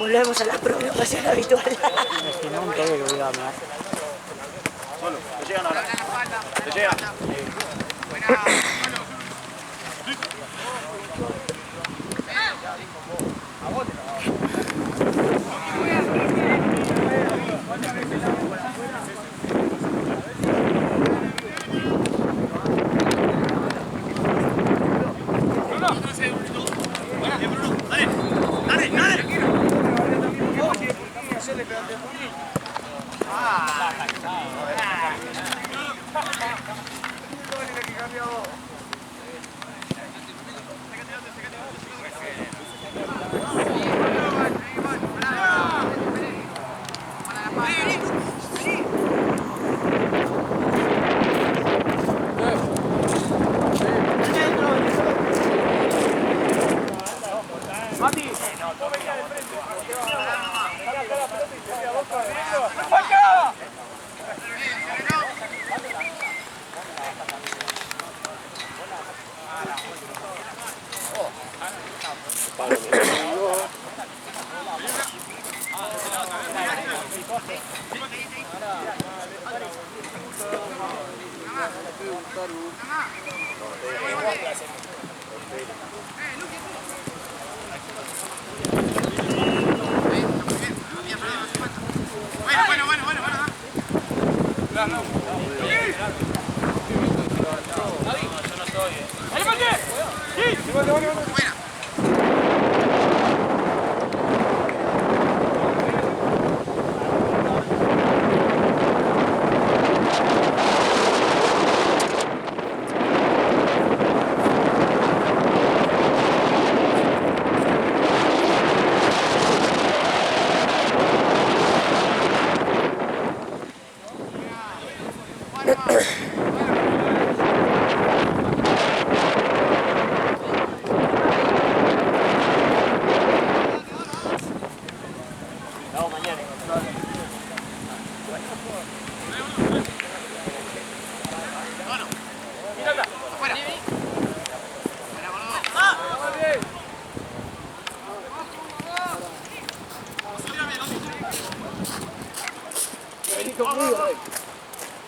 Volvemos a la programación habitual. Es que no un toque que voy a mear. Solo, te llegan ahora. Te llegan.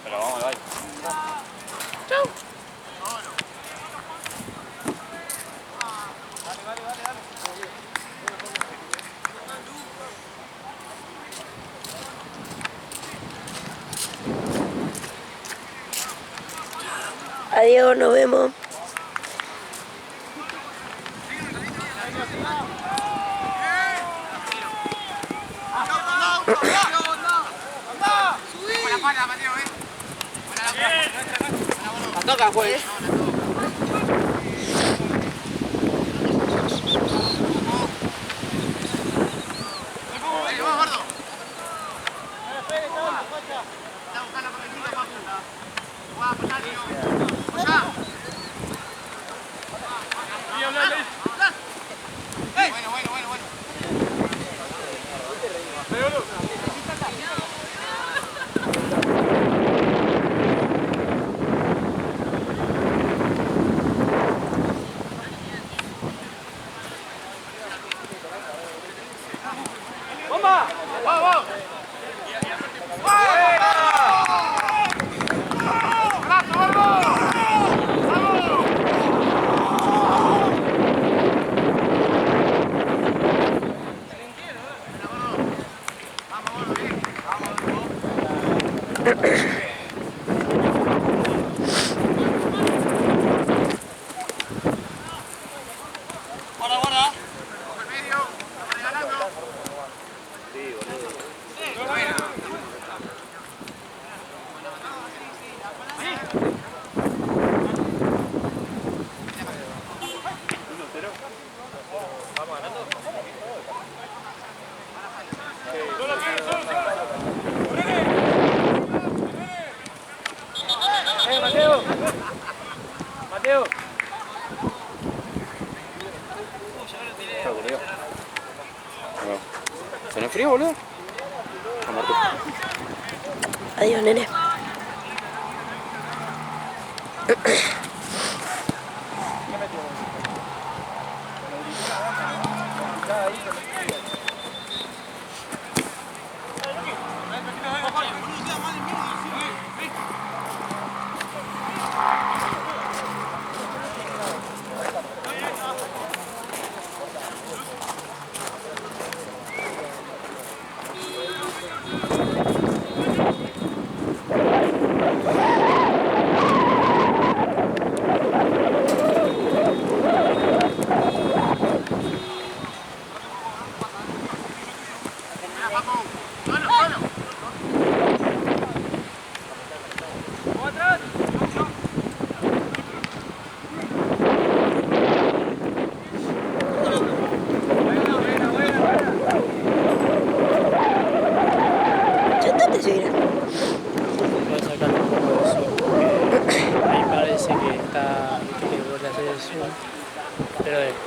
Pero vamos, vaya. Chau. Adiós, nos vemos. La toca, pues. Mateo. Mateo. ¿Tenés frío, boludo? Adiós, nene.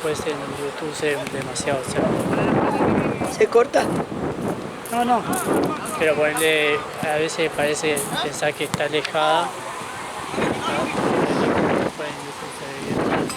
después en YouTube se ve demasiado cerca. ¿Se corta? No, no. Pero ponerle, a veces parece pensar que está alejada. Después en YouTube se ve bien.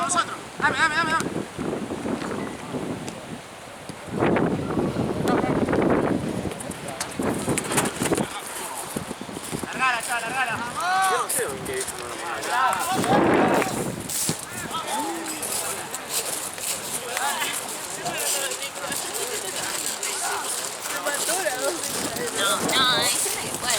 Nosotros. Dame. Largala. Yo no sé en qué hizo. No, ahí se me fue.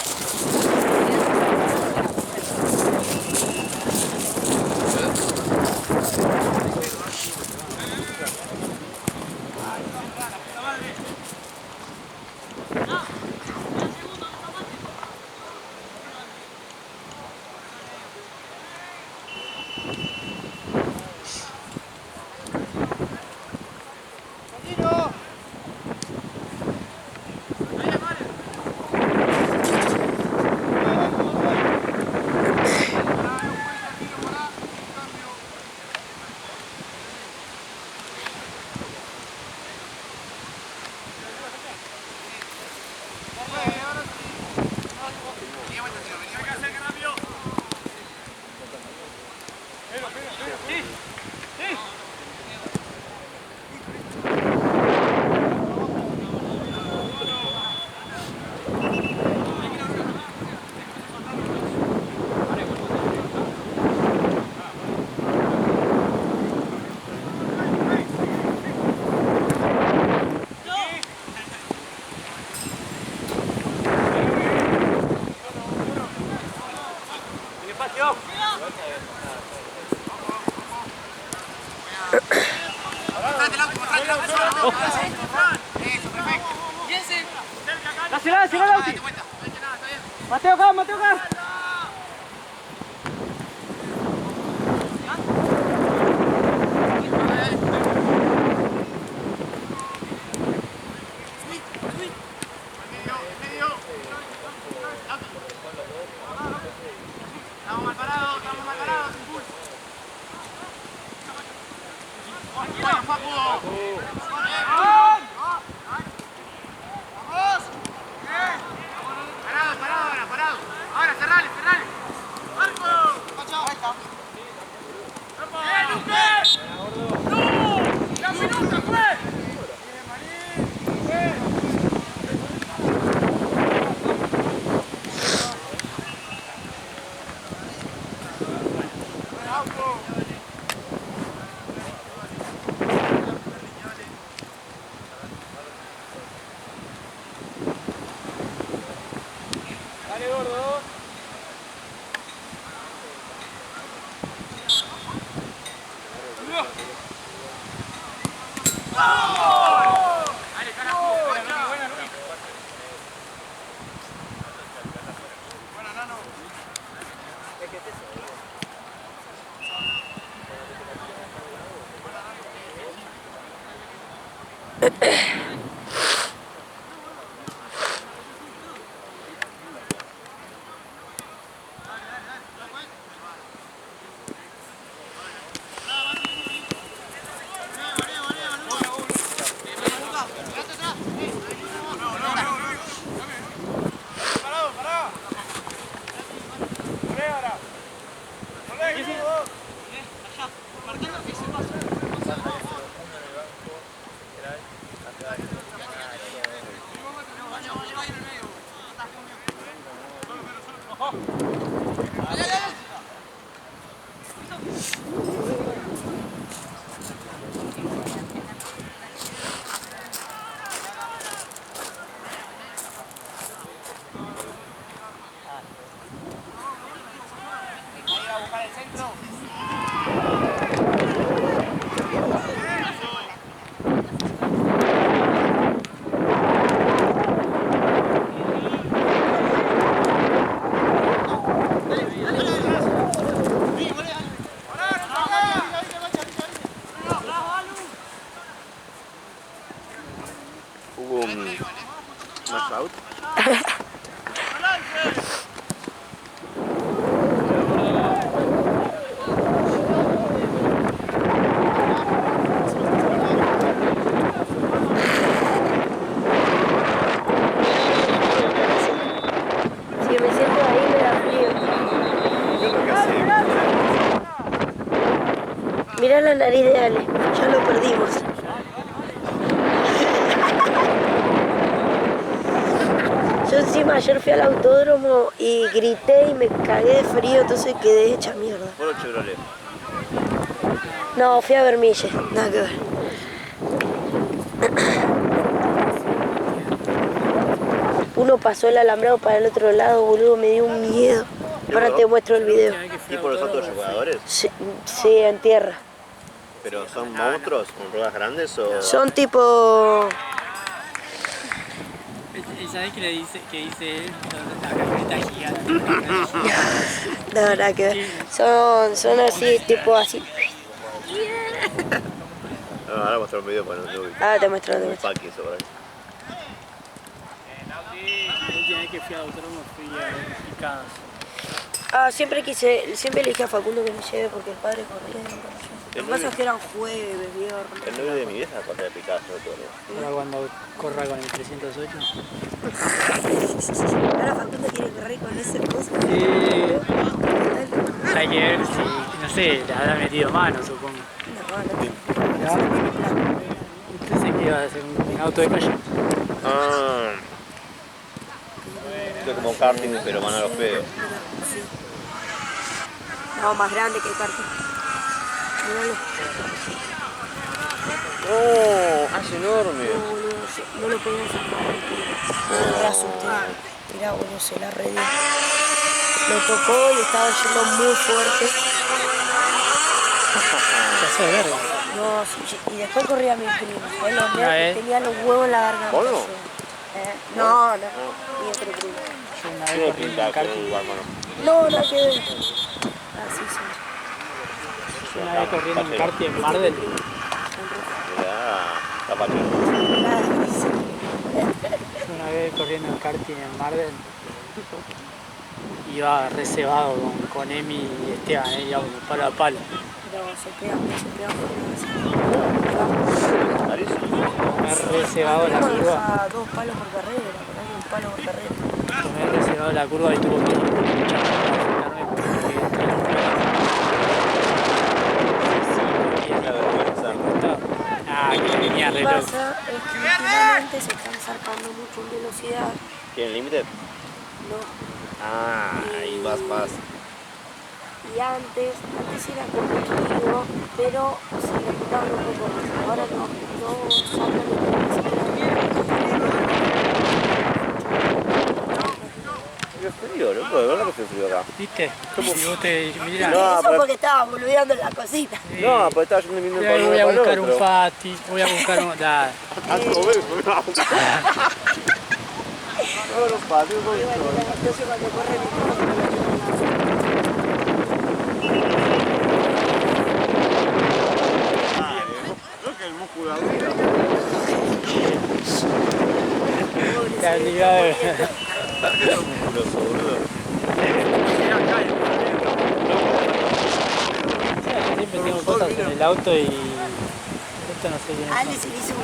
Dásela, Lauti. Mateo acá. Estamos mal parados. ¡Vamos, Papu! Parado. Ahora, cerrale. ¡Marco! ¡Luque! ¡No! ¡La minuta fue! Dale, gordo. Dale, carajo. Buena, Luis. Buena, Nano. Ahí va a buscar el centro. Hubo un knockout. Mirá la nariz de Ale, ya lo perdimos. Yo encima ayer fui al autódromo y grité y me cagué de frío, entonces quedé hecha mierda. Puro Chevrolet. No, fui a ver Mille, nada que ver. Uno pasó el alambrado para el otro lado, boludo, me dio un miedo. Ahora te muestro el video. ¿Tipo los autos jugadores? Sí, sí, en tierra. ¿Pero son monstruos con ruedas grandes o...? Son tipo... ¿Sabés qué le dice? Que dice él, la camioneta gigante. No, nada que ver. Son así, tipo así. No, ahora mostrar un video para no subir. Ah, te muestro, te Un muestro. pack eso por ahí. La última vez que fui al autódromo fui a Picadas. Ah, siempre le dije a Facundo que me lleve porque el padre corría. Lo que pasa es que eran jueves, viernes. El novio de mi vieja corta de Picasso todo. Ahora cuando corra con el 308. Ahora Facundo quiere correr con ese cosa. Sí. Hay que ver si, no sé, le habrá metido mano, supongo. Entonces que iba a hacer un auto de calle. Ah. Es como un karting, pero van a los pedos. No, más grande que el karting. Míralo. ¡Oh! ¡Es enorme! No, boludo, no lo podía sacar. Me re asusté. Mirá, boludo, se la redió. Lo tocó y estaba yendo muy fuerte. Ya sé, verga. No, sí, y después corría mi primo. Él ¿Eh? tenía los huevos en la garganta. ¿Polo? No, mi otro primo. Yo una Tiene vez corrí en pinta un que karting. igual, mano. No, nada que ver. Así sí. Yo una vez corrí en un karting en Mardel. Mirá, capachón. Yo una vez corriendo en karting en Mardel. Iba reservado con Emi y Esteban, íbamos palo a palo. Pero se pega. Me he reservado la curva. A 2 palos por carrera, por ahí 1 palo por carrera. Me he reservado la curva y tuvo que echarme Una vergüenza. Ah, que venía Lo re que loco. pasa es que últimamente se están zarpando mucho en velocidad. ¿Tienen límite? No. Ah, ahí vas. Y antes era competitivo, pero se respetaban un poco más. Ahora no sacan Qué frío, loco, de verdad que hace frío acá. ¿Viste? Si vos te mirás, No, eso pero- porque estaba boludeando en la cosita. No, pues estaba yendo viniendo para voy a uno para buscar el un otro. Fati, voy a buscar un... Dale. No, los patios, güey. Entonces cuando corre mi Creo que el músculo Calidad de... musculoso, boludo. Siempre tengo cosas en el auto y... Esto no sé quién es. Ale se le hizo un...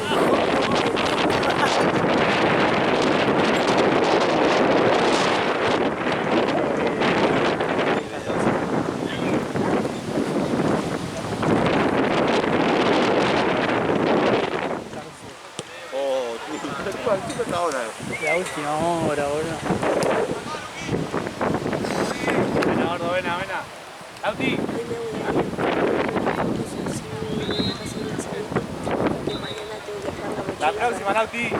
Oh, tío, ¿qué ahora? La última hora, boludo. Vena, gordo, vena. Auti. La próxima, Nauti.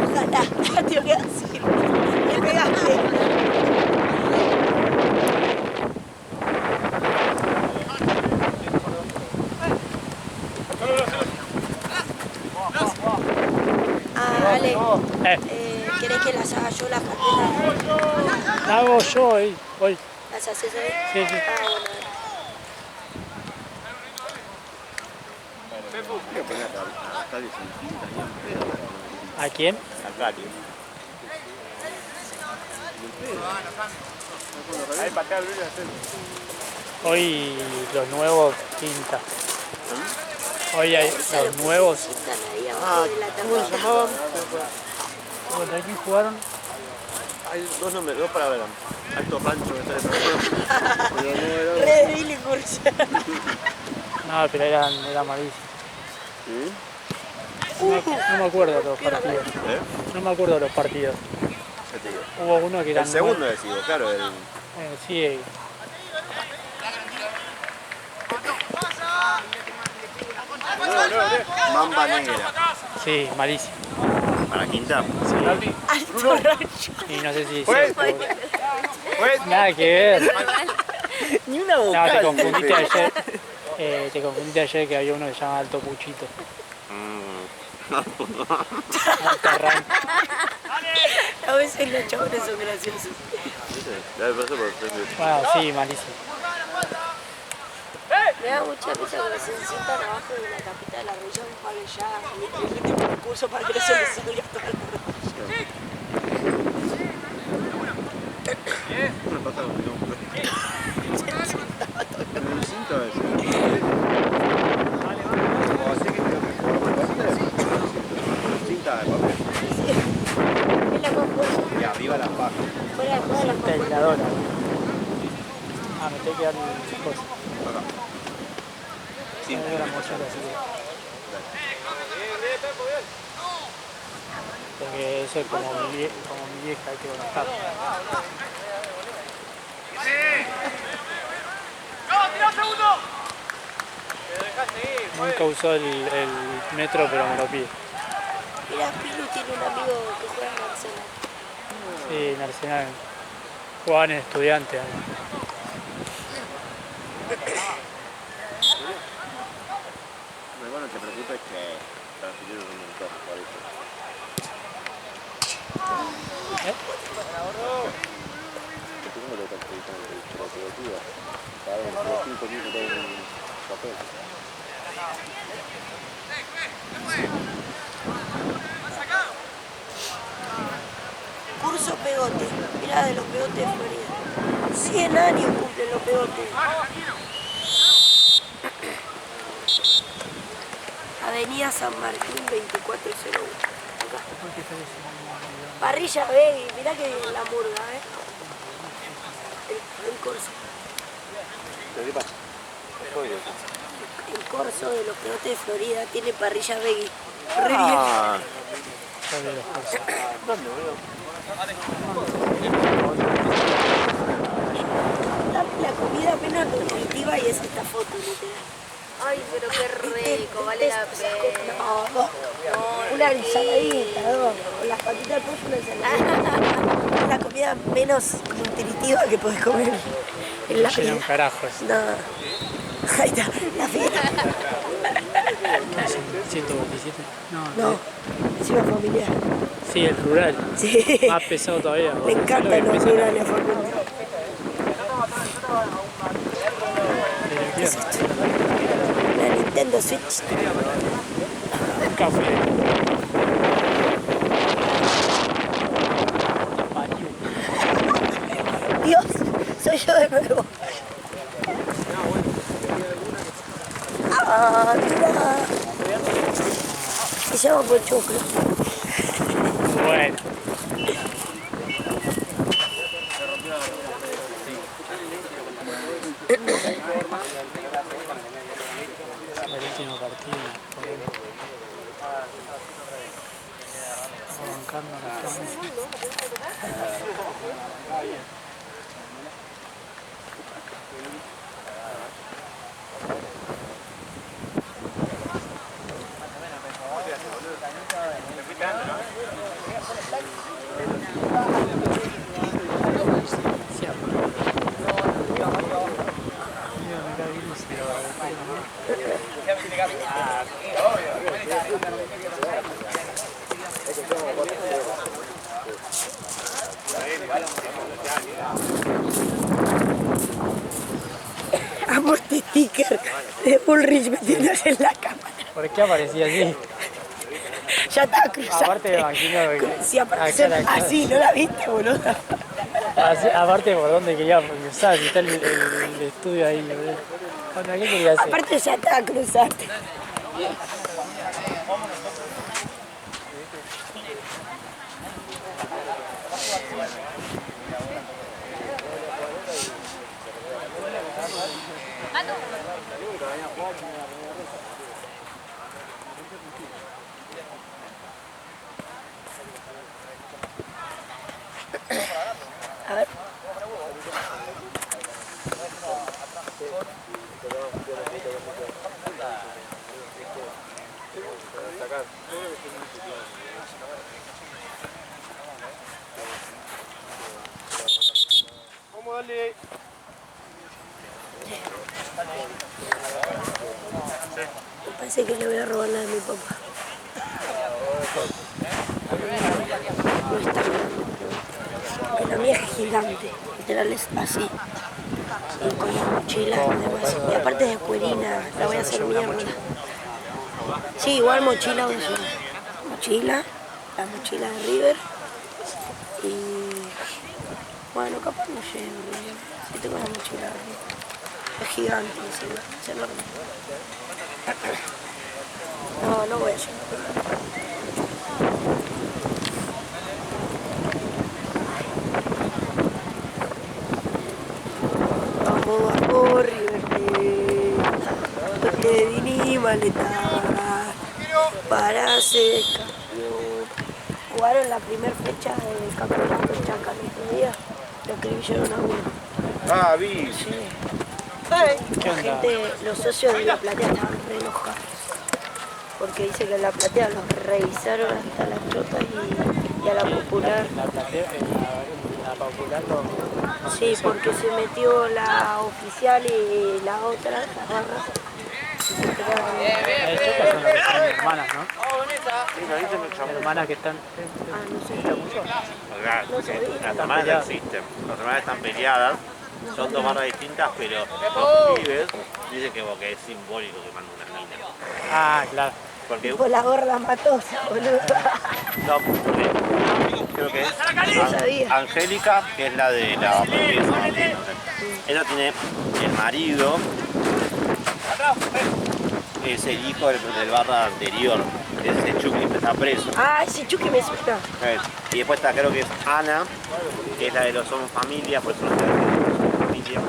Ojalá, tío, que así. Me pegaste. Ah, vale. ¿Querés que las haga yo las carpetas? La hago yo hoy. ¿Las haces ahí? Sí, sí. Ah, bueno. Voy a poner a Cali sin tinta y en pedo. ¿A quién? A Cali. Ahí patea el brillo. Hoy los nuevos tinta. Hoy hay los nuevos. Están ahí abajo de la ¿Cómo se tapita. llamaban? Contra quién jugaron. hay dos palabras. Alto rancho que sale pero no era. Re Billy Curso. No, pero era malísimo. ¿Sí? No me acuerdo de los partidos. ¿Eh? No me acuerdo de los partidos. ¿Qué te digo? Hubo uno que era El segundo decido, claro. sí. Mamba negra. Sí, malísimo. Para Quinta. Alto rancho. Y no sé si... Pues, nada que ver. Ni una No, vocal. te confundiste ayer. Te confundiste ayer que había uno que se llama Alto Puchito. Alto Rancho. A veces los chavales son graciosos. Bueno, sí, malísimo. Me da mucha risa cuando se sientan abajo de la tapita de la región para ya el tipo de curso para que no se les salga toda la Me pasa con mi nombre. Me siento a veces. Cinta de papel. Es la más fuerte. Y arriba la paja. Fuera de todas las más fuertes. Aisladora. Ah, me tengo que dar cosas. Acá. Sí, me la mochila, así que... Porque eso es como mi vieja, hay que conectar. Nunca usó el metro, pero me lo pide. Mira, Pilu tiene un amigo que juega en Arsenal. Sí, en Arsenal. Jugaban en Estudiantes. Pero no te preocupes que brasileños son un toque, por eso. ¿Cómo te estás predicando? La pelotuda. Cada 5 minutos hay un papel. Curso Pegote. Mira de los pegotes de Florida. 100 años cumplen los pegotes. Avenida San Martín 2401. Acá. Parrilla Veggie, mirá que la murga, el corso. ¿Qué pasa? El corso de los pegotes de Florida tiene parrilla Veggie. Re bien. Ah, La comida menos nutritiva y es esta foto, literal. Ay, pero qué rico, vale la pena. No, una ensaladita, ¿no? Con las patitas de pollo, una ensaladita. Es la comida menos nutritiva que podés comer en la Llena vida. un carajo eso. No. Ahí está, la fiera. 127. No, encima familiar. Sí, el rural. Sí. Más pesado todavía. Le encantan los rurales a Facundo. ¿Qué es esto? La Nintendo Switch. Un café. Dios, soy yo de nuevo. Ah, mira. Se llama Pochoclo. Bueno. El último partido. Arrancando la Amo este sticker de Bullrich metiéndose en la cámara. ¿Por qué aparecía así? Ya está cruzado. Aparte me imagino que... Si aparece así, ¿no la viste, boludo? Aparte por dónde quería cruzar, si está el estudio ahí. Bueno, ¿qué quería hacer? Aparte ya está cruzaste. A ver. Vamos a darle. Me parece que le voy a robar la de mi papá. No está. Porque la mía es gigante. Literal es así. Y con la mochila y demás. Y aparte de cuerina, la voy a hacer mierda. Sí, igual mochila voy a hacer. Mochila, la mochila de River. Y bueno, capaz no llego. Sí tengo la mochila de River. Es gigante encima, es enorme. No, no voy a llegar. Vamos, vamos, River Plate. Porque vinimos a letar para secar. Jugaron la primera fecha del campeonato de Chaca el otro día. Lo escribieron a uno. Ah, vi. Sí. La gente, los socios de la platea estaban re enojados. Porque dice que en la platea los revisaron hasta la chota y a la popular. La platea, la popular no. Sí, porque se metió la oficial y la otra, las barras. Y se pegaron. Las chocas son las que son hermanas, ¿no? Sí, lo dicen los chavos. Hermanas que están. Ah, no sé. No sabía. Las hermanas no existen. Las hermanas están peleadas. Son dos barras distintas, pero los pibes dicen que es simbólico que manda una mina. Ah, claro. Porque Tipo la gorda matosa, boludo. no, porque creo que es sabía. Angélica, que es la de la familia de San Martín. Ella tiene el marido, es el hijo del barra anterior, es el Chucky que está preso. Ah, ese Chucky me suena. Y después está, creo que es Ana, que es la de los Somos Familia, por eso no está Somos Familia.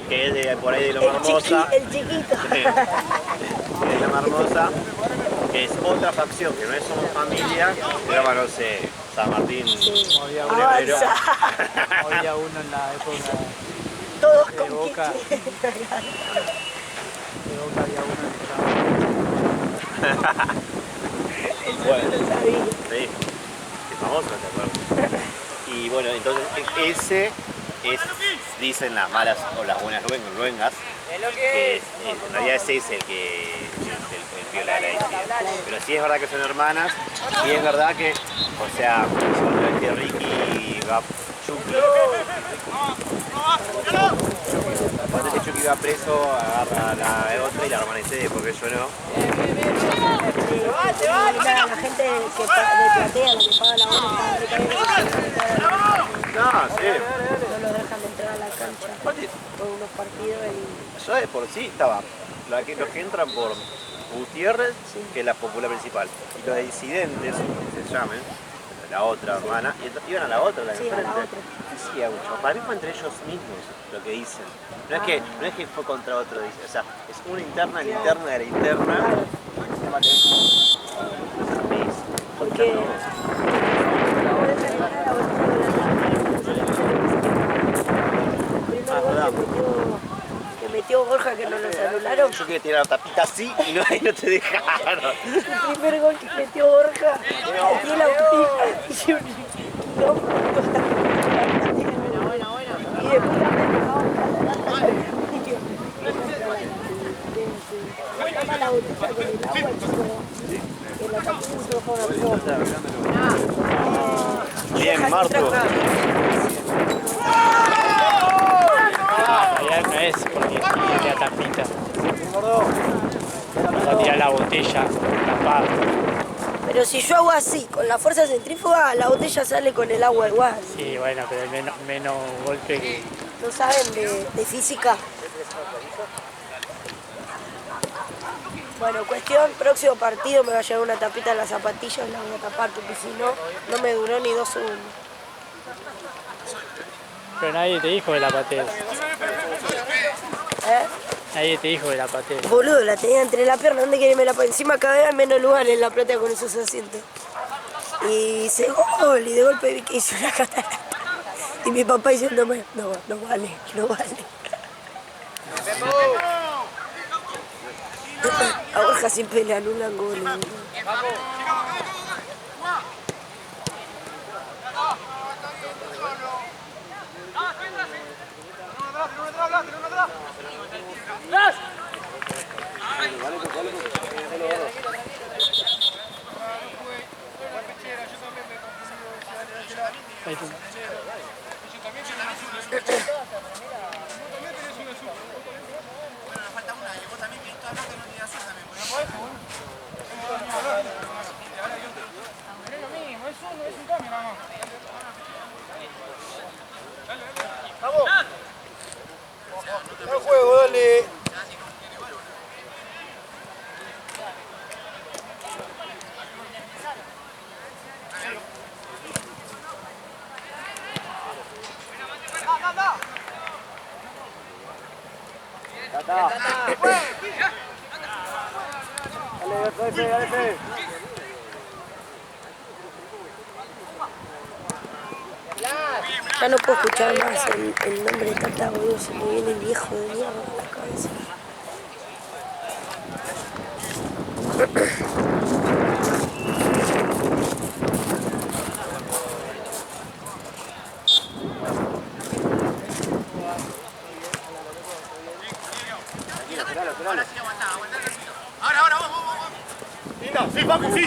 Que es de por ahí de Loma Hermosa. El chiquito. De Loma Hermosa, que es otra facción, que no es Somos Familia, se llama, no sé, San Martín. Había Avanza. había uno en la época Todos de con Boca. quiche. De Boca había uno en la. Bueno, No sabía. sí, es famoso, ¿te acuerdas? Y bueno, entonces ese es, dicen las malas o las buenas luengas, que en realidad es ese el que el viola de la identidad. Pero sí es verdad que son hermanas, y es verdad que, o sea, cuando que Ricky va Chucky, cuando ese Chucky va preso, agarra a la otra y la hermana dice, porque yo no. La gente que de platea, la que paga la hora, No, sí. no los dejan entrar a la cancha por unos partidos y... Yo de por sí estaba los que entran por Gutiérrez, que es la popular principal, y los disidentes, que se llamen, la otra hermana, y iban a la otra, la de Sí, a la enfrente. otra. ¿Qué hacía mucho? Para mí fue entre ellos mismos lo que dicen. No es que fue contra otro, o sea, es una interna, la interna de la interna. Porque... Que metió Borja que no nos anularon. Yo quería tirar la tapita así y no te dejaron. El primer gol que metió Borja, metió la autista y un quilombo. Y después la dejamos la autista con el agua, chico. Que la tapita se fue a la Bien, Marto. Allá no es porque tiene la tapita. Vas a tirar la botella tapada. Pero si yo hago así, con la fuerza centrífuga, la botella sale con el agua igual. Sí, bueno, pero menos golpe que. ¿No saben de física? Bueno, cuestión, próximo partido me va a llevar una tapita en las zapatillas, la voy a tapar porque si no, no me duró ni 2 segundos. Pero nadie te dijo que la patees. ¿Eh? Nadie te dijo que la patees. Boludo, la tenía entre la pierna, ¿dónde quería me la ponía? Encima cada vez menos lugar en la plata con esos asientos. Y hice gol, y de golpe vi que hizo una catarata. Y mi papá diciéndome, no vale. A Borja siempre le anulan goles. Ahí tú. ¡Al juego, dale! Dale, Ya no puedo escuchar más el nombre de Tata, boludo, se me viene el viejo de mierda en la cabeza. Ahora, vamos. Sí, Paco, sí.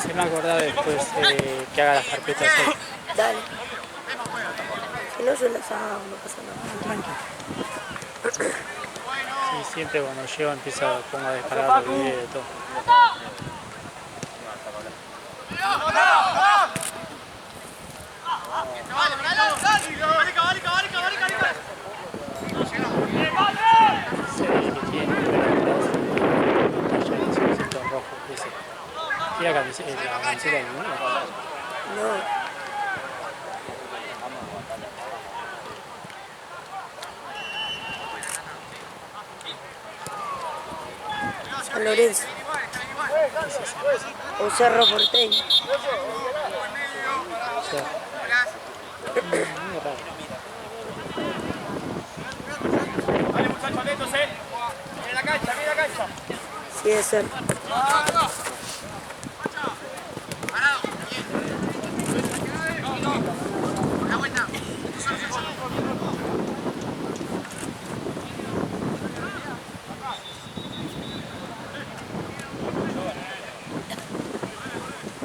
Se me acordaba después que haga las carpetas ahí. Dale. Si no, yo las hago, no pasa nada. Tranquilo. Sí, siempre cuando llego pongo a descargar los videos y todo. ¿Y la camiseta del mundo? No. San Lorenzo. O Cerro Porteño. O sea, muy raro. Dale, muchachos, atentos, Mira la cancha. Sí, es ser.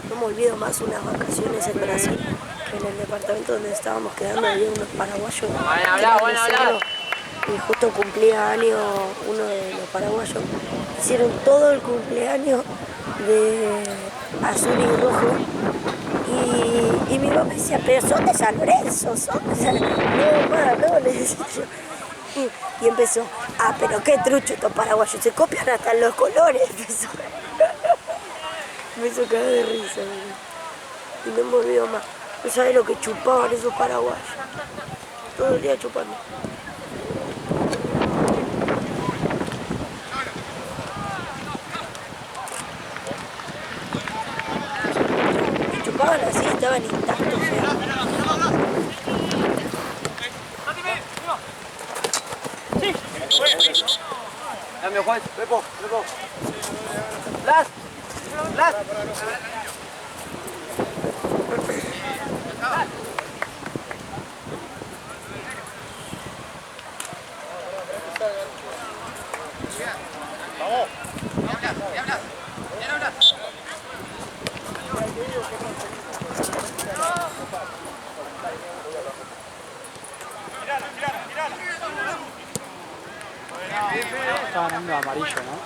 No me olvido más unas vacaciones en Brasil, que en el departamento donde estábamos quedando había unos paraguayos. Y justo cumplía año uno de los paraguayos. Hicieron todo el cumpleaños de azul y rojo. Y mi mamá decía, pero son de San Lorenzo, son de San Lorenzo. No, mamá, no, le decía yo. Y empezó, pero qué trucho estos paraguayos, se copian hasta los colores. Empezó. Me hizo caer de risa, ¿verdad? Y no me olvido más. No sabés lo que chupaban esos paraguayos. Todo el día chupando. Chupaban así, estaban intactos. Dame, Juan, Pepo. Blas. Blas. Está ganando amarillo, ¿no?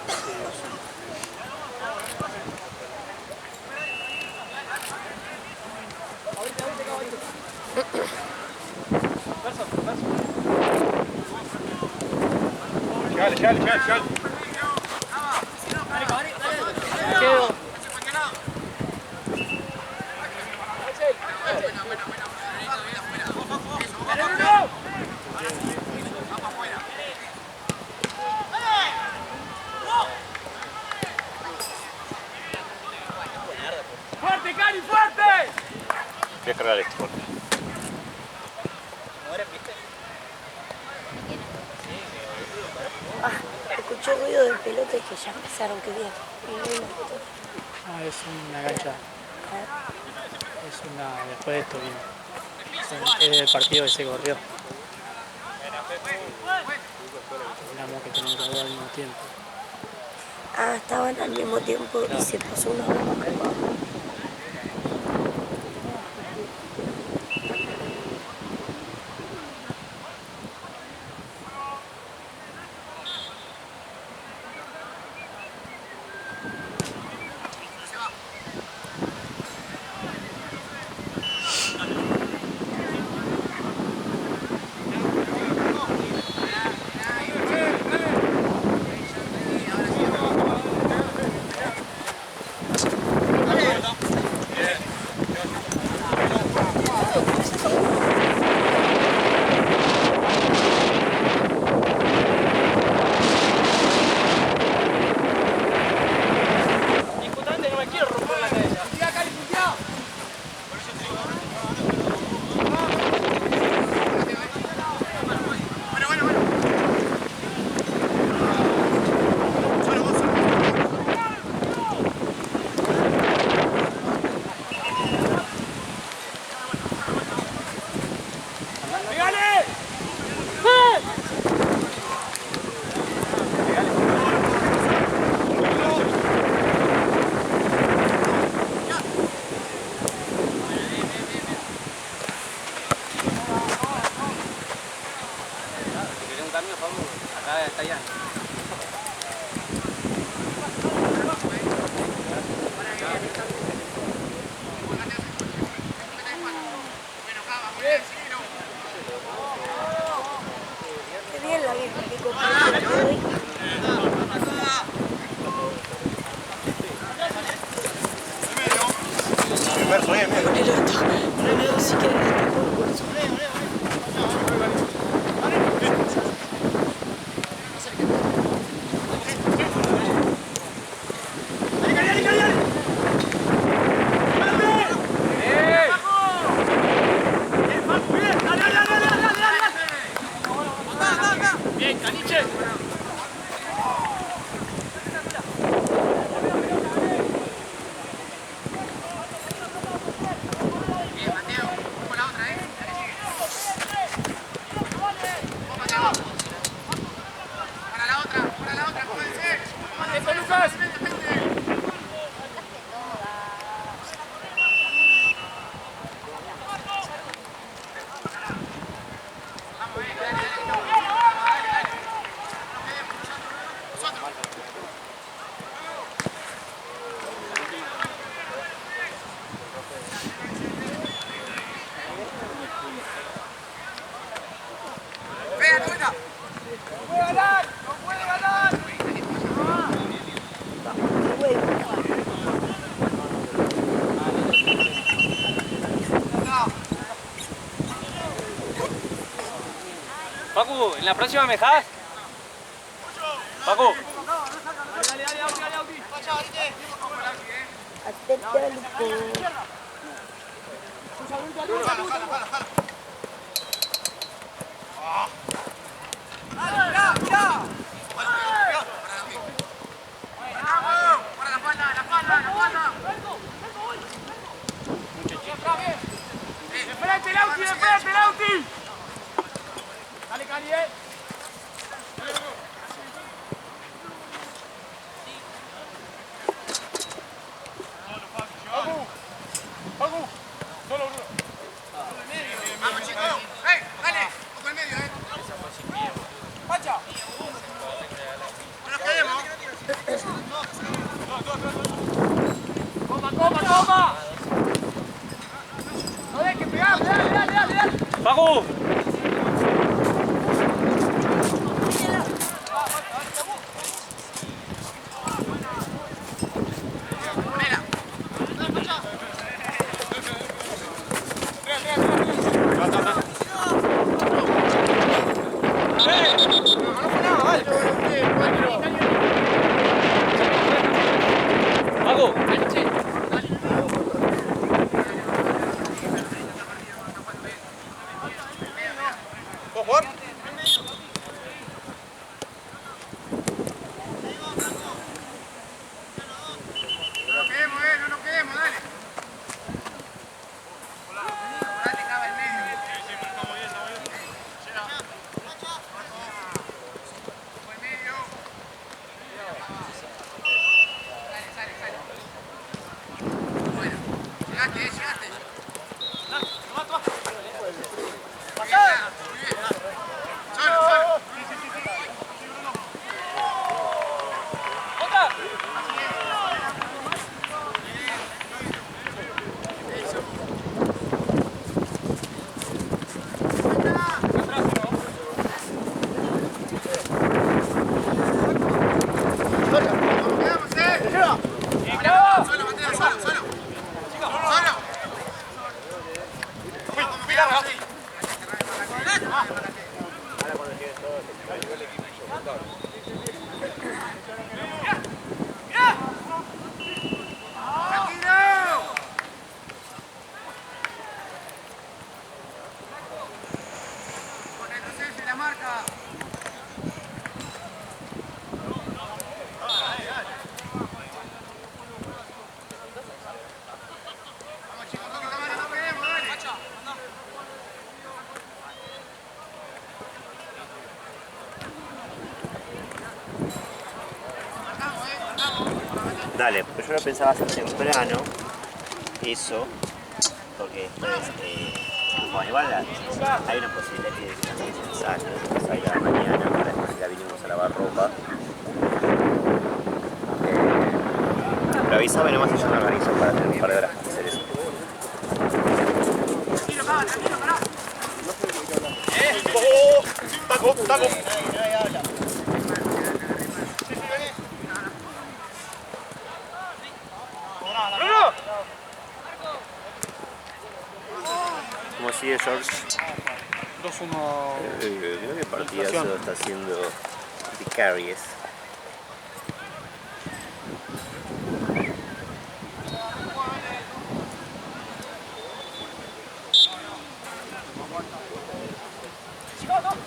Chale. Me quedo. ¡Fuerte, Cari, fuerte! Voy a cargar esto. Por Escuché ruido de pelotas que ya empezaron, que bien. Ah, es una cancha. Es una. Después de esto viene. Es el partido que se corrió. Teníamos que tener todo al mismo tiempo. Ah, estaban al mismo tiempo y se puso una bomba. Qué bien la vieja que compró hoy. Pero sí que está concurso. Bien, Caniche. ¡Eso, Lucas! Pacu, ¿en la próxima me dejas? Pacu. ¡Espérate, Lauti! ¡Espérate, Lauti! ¡Dale, Cali, Solo uno. Vamos, chicos. ¡Dale! ¡Ojo el medio, ¿Vamos a jugar? No nos quedemos, no nos quedemos, dale. Dale, cava el medio. Sí, estamos bien, estamos bien. Llega. Por el medio. Sale. Bueno, llegaste. Toma. Pasá. Muy bien. Solo. Dale, pero yo lo pensaba hacer temprano, eso, porque después, bueno, igual hay una posibilidad que se ensayo, que salga mañana, para después ya vinimos a lavar ropa. Pero avísame nomás y yo me organizo para tener un par de horas para hacer eso. ¡Taco! ¿Cómo sigue George? 2-1. Creo que partidazo lo está haciendo Vicaries.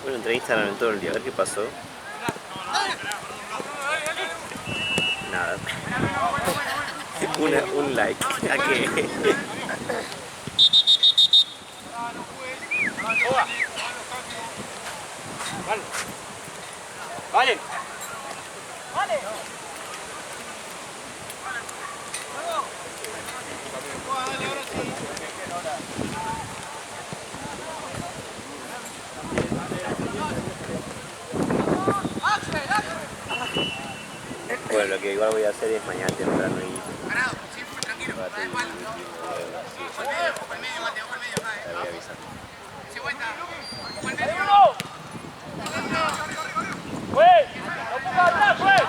Bueno, entrevistaron en todo el día, a ver qué pasó. Nada. Un like. ¿A qué? Vale. Bueno, lo que igual voy a hacer es mañana temprano y... Parado, sí, tranquilo. Da igual. Por el medio, Mateo, por el medio. Te voy a avisar. Se vuelta. Por el medio. ¡Güey! ¡No pongas atrás, güey!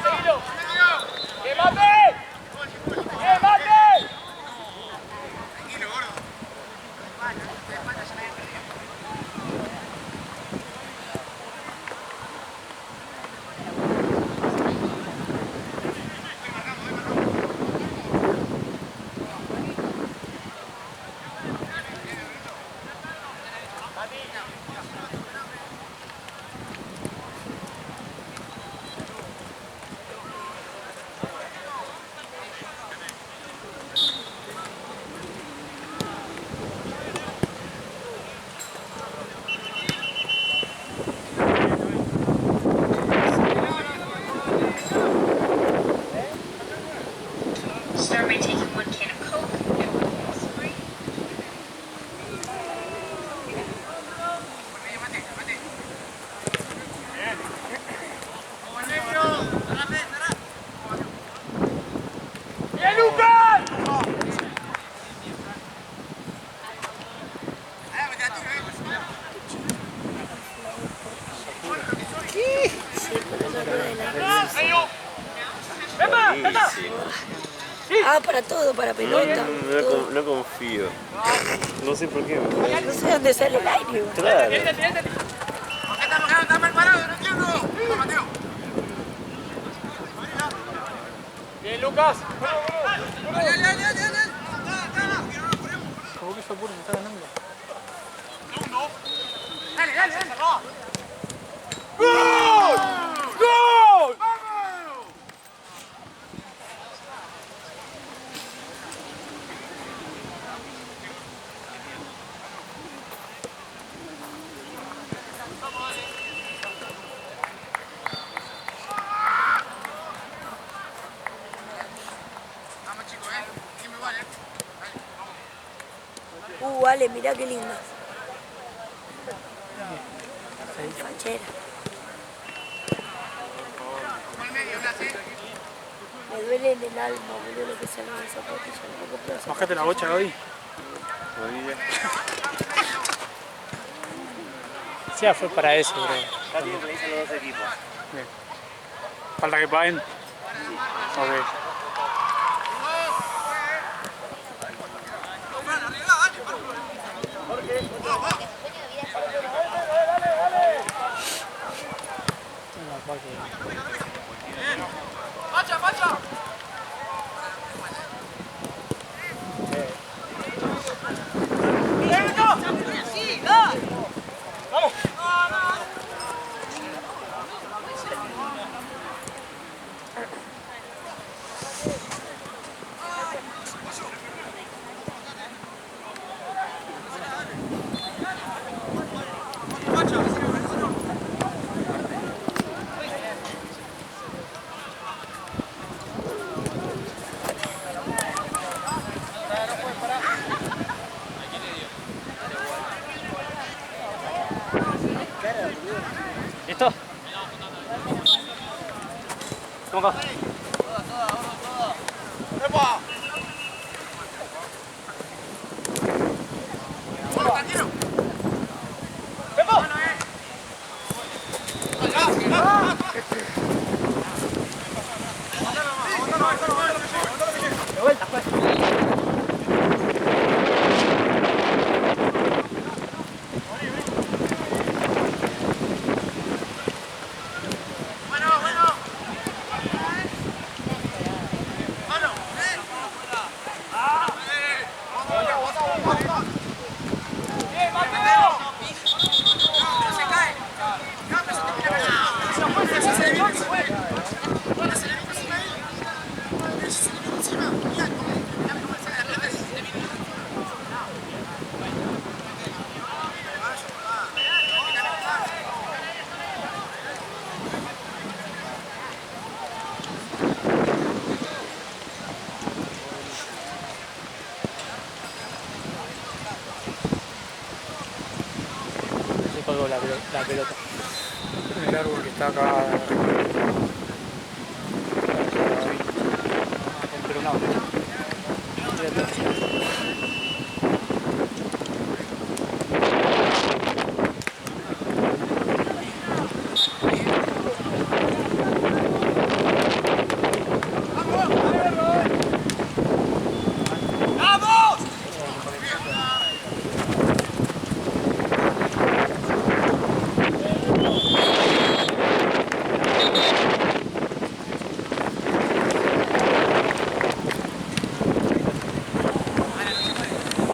Seguilo. ¡Que mate! Tranquilo, gordo. Start by taking 1 can of Coke and 1 can of Sprite. ¡Bien, Lucas! Sí, pero no lo de la Malísimo. Ah, para todo, para pelota. todo. No confío. No sé por qué. No sé dónde sale el aire. Boludo. Claro. Bien, Lucas. ¿Cómo que fue puro? Me está ganando. Vale, mirá qué linda. Fachera. Me duele en el alma, boludo, lo que sale de esa zapatilla. No puedo comprar Bájate la bocha, Gaby. Sí, fue para eso, bro. Ya tienen que irse los dos equipos. Bien. Falta que paguen. Ok. ¿Listo? ¿Cómo acá? Se colgó la pelota. El árbol que está acá. Pero no.